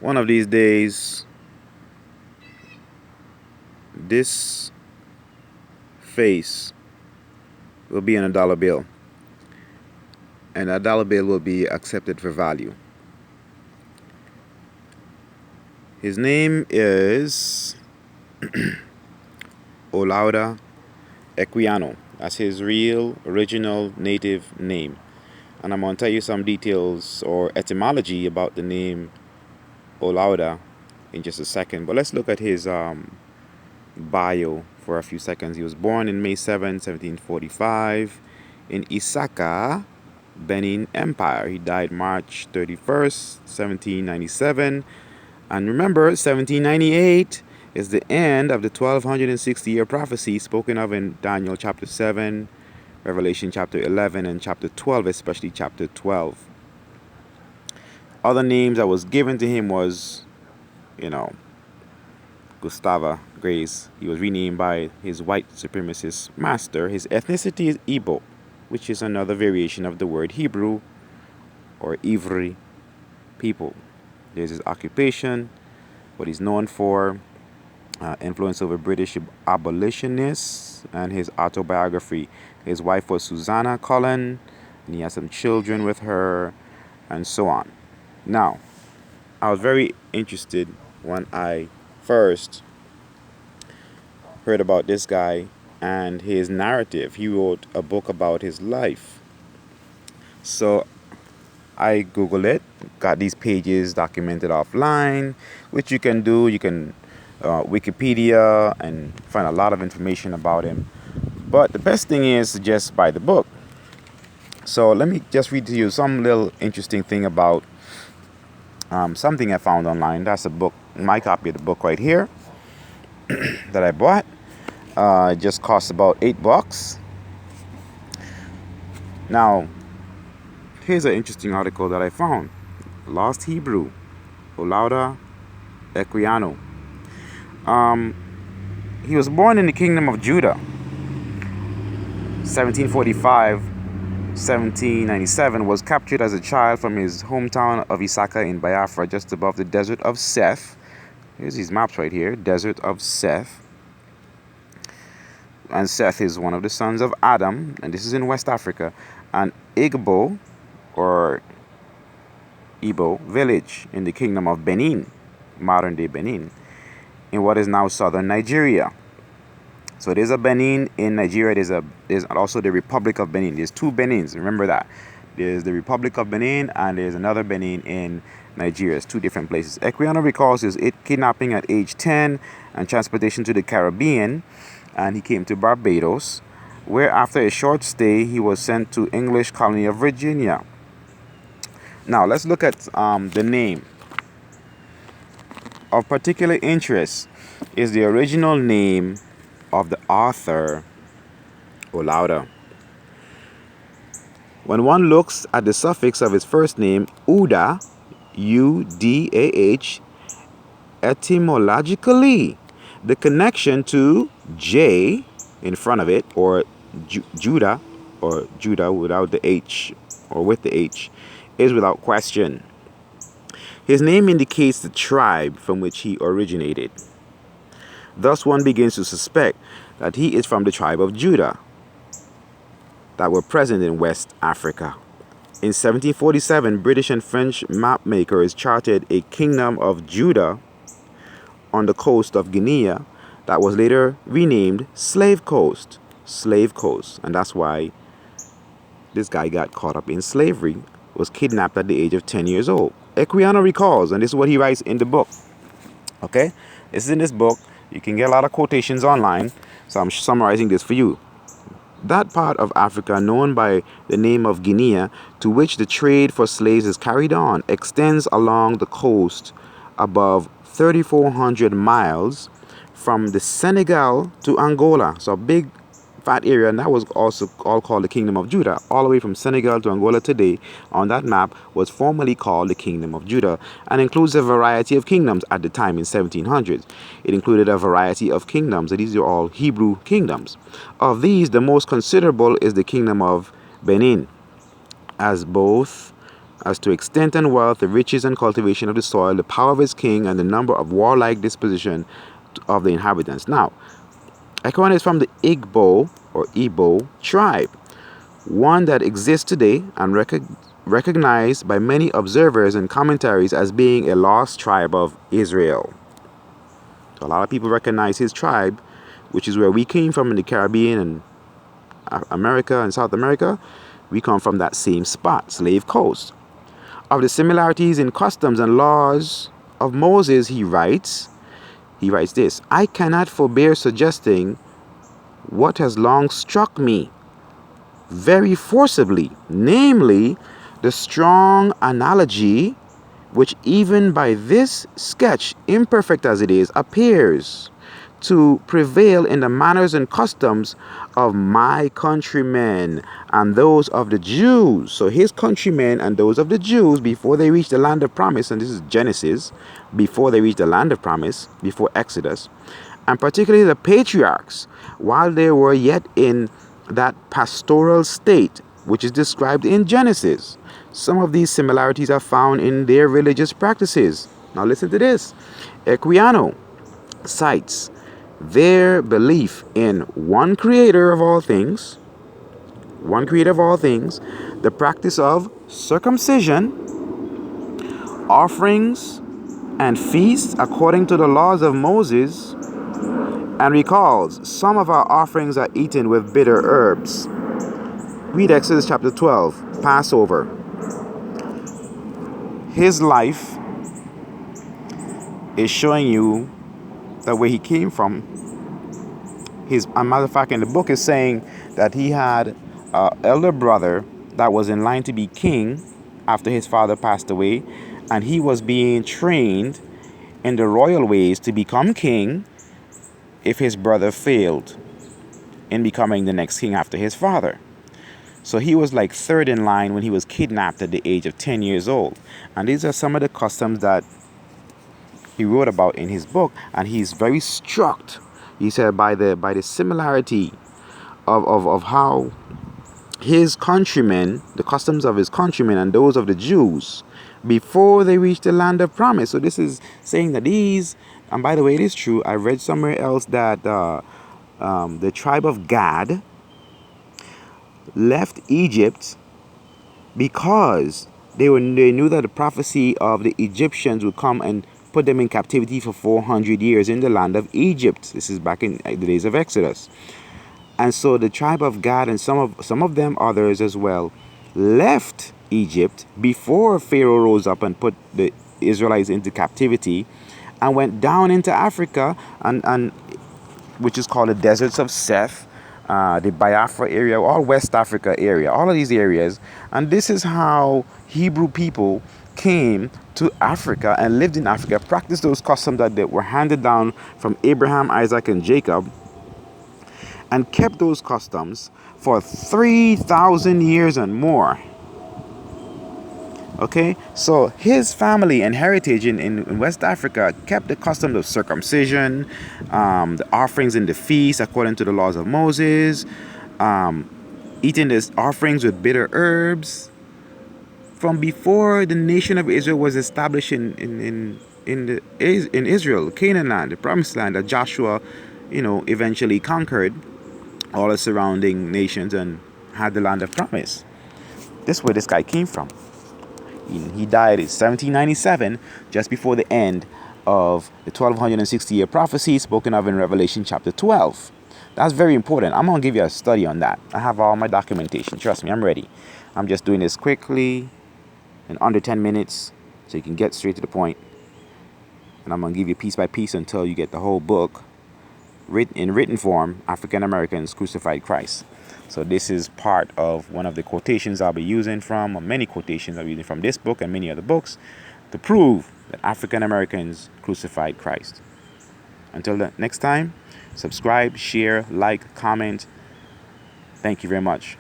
one of these days, this face will be on a dollar bill, and a dollar bill will be accepted for value. His name is Olaudah Equiano. That's his real, original, native name. And I'm going to tell you some details or etymology about the name Olaudah in just a second. But let's look at his bio for a few seconds. He was born in May 7, 1745 in Isaka, Benin Empire. He died March 31st, 1797. And remember, 1798 is the end of the 1260-year prophecy spoken of in Daniel chapter 7, Revelation chapter 11, and chapter 12, especially chapter 12. Other names that was given to him was, Gustava Grace. He was renamed by his white supremacist master. His ethnicity is Igbo, which is another variation of the word Hebrew or Ivri people. There's his occupation, what he's known for, influence over British abolitionists, and his autobiography. His wife was Susanna Cullen, and he had some children with her, and so on. Now, I was very interested when I first heard about this guy and his narrative. He wrote a book about his life. So I Googled it, got these pages documented offline, which you can do. You can Wikipedia and find a lot of information about him. But the best thing is to just buy the book. So let me just read to you some little interesting thing about something I found online. That's a book, my copy of the book right here that I bought. It just costs about $8. Now, here's an interesting article that I found. Lost Hebrew, Olaudah Equiano. He was born in the kingdom of Judah, 1745, 1797, was captured as a child from his hometown of Isaka in Biafra, just above the desert of Seth. Here's these maps right here, desert of Seth. And Seth is one of the sons of Adam, and this is in West Africa. And Igbo, or Igbo village in the kingdom of Benin, modern day Benin, in what is now southern Nigeria. So there's a Benin in Nigeria. There's also the Republic of Benin. There's two Benins. Remember that. There's the Republic of Benin and there's another Benin in Nigeria. It's two different places. Equiano recalls his kidnapping at age 10 and transportation to the Caribbean, and he came to Barbados, where after a short stay he was sent to English colony of Virginia. Now let's look at the name. Of particular interest is the original name of the author, Olaudah. When one looks at the suffix of his first name, Udah, U-D-A-H, etymologically, the connection to J in front of it, or Judah, or Judah without the H, or with the H, is without question. His name indicates the tribe from which he originated. Thus one begins to suspect that he is from the tribe of Judah that were present in West Africa. In 1747, British and French map makers charted a kingdom of Judah on the coast of Guinea that was later renamed Slave Coast. And that's why this guy got caught up in slavery, was kidnapped at the age of 10 years old. Equiano recalls, and this is what he writes in the book. Okay? This is in this book. You can get a lot of quotations online, so I'm summarizing this for you. That part of Africa known by the name of Guinea, to which the trade for slaves is carried on, extends along the coast above 3,400 miles from the Senegal to Angola. So a big fat area, and that was also all called the Kingdom of Judah. All the way from Senegal to Angola today on that map was formerly called the Kingdom of Judah, and includes a variety of kingdoms at the time in 1700s. It included a variety of kingdoms, and these are all Hebrew kingdoms. Of these, the most considerable is the Kingdom of Benin, as both as to extent and wealth, the riches and cultivation of the soil, the power of his king, and the number of warlike disposition of the inhabitants. Now, Equiano is from the Igbo or Igbo tribe, one that exists today and recognized by many observers and commentaries as being a lost tribe of Israel. So a lot of people recognize his tribe, which is where we came from in the Caribbean and America and South America. We come from that same spot, Slave Coast. Of the similarities in customs and laws of Moses, he writes this: I cannot forbear suggesting what has long struck me very forcibly, namely the strong analogy which even by this sketch, imperfect as it is, appears to prevail in the manners and customs of my countrymen and those of the Jews. So his countrymen and those of the Jews, before they reach the land of promise, and this is Genesis, before they reach the land of promise, before Exodus, and particularly the patriarchs, while they were yet in that pastoral state, which is described in Genesis. Some of these similarities are found in their religious practices. Now listen to this. Equiano cites their belief in one creator of all things, the practice of circumcision, offerings, and feasts according to the laws of Moses, and recalls some of our offerings are eaten with bitter herbs. Read Exodus chapter 12, Passover. His life is showing you that where he came from. As a matter of fact, in the book is saying that he had an elder brother that was in line to be king after his father passed away, and he was being trained in the royal ways to become king if his brother failed in becoming the next king after his father. So he was like third in line when he was kidnapped at the age of 10 years old. And these are some of the customs that he wrote about in his book, and he's very struck, he said, by the similarity of how his countrymen, the customs of his countrymen and those of the Jews, before they reached the land of promise. So this is saying that these, and by the way, it is true, I read somewhere else that the tribe of Gad left Egypt because they knew that the prophecy of the Egyptians would come and put them in captivity for 400 years in the land of Egypt. This is back in the days of Exodus. And so the tribe of Gad and some of them others as well left Egypt before Pharaoh rose up and put the Israelites into captivity, and went down into Africa, and which is called the deserts of Seth, the Biafra area, all West Africa area, all of these areas. And this is how Hebrew people came to Africa and lived in Africa, practiced those customs that were handed down from Abraham, Isaac, and Jacob, and kept those customs for 3,000 years and more. Okay, so his family and heritage in West Africa kept the customs of circumcision, the offerings in the feast according to the laws of Moses, eating the offerings with bitter herbs, from before the nation of Israel was established in Israel, Canaan land, the promised land that Joshua, eventually conquered all the surrounding nations and had the land of promise. This is where this guy came from. He died in 1797, just before the end of the 1260-year prophecy spoken of in Revelation chapter 12. That's very important. I'm going to give you a study on that. I have all my documentation. Trust me, I'm ready. I'm just doing this quickly in under 10 minutes so you can get straight to the point. And I'm going to give you piece by piece until you get the whole book in written form, African Americans Crucified Christ. So this is part of one of the quotations I'll be using from, or many quotations I'll be using from this book and many other books, to prove that African Americans crucified Christ. Until the next time, subscribe, share, like, comment. Thank you very much.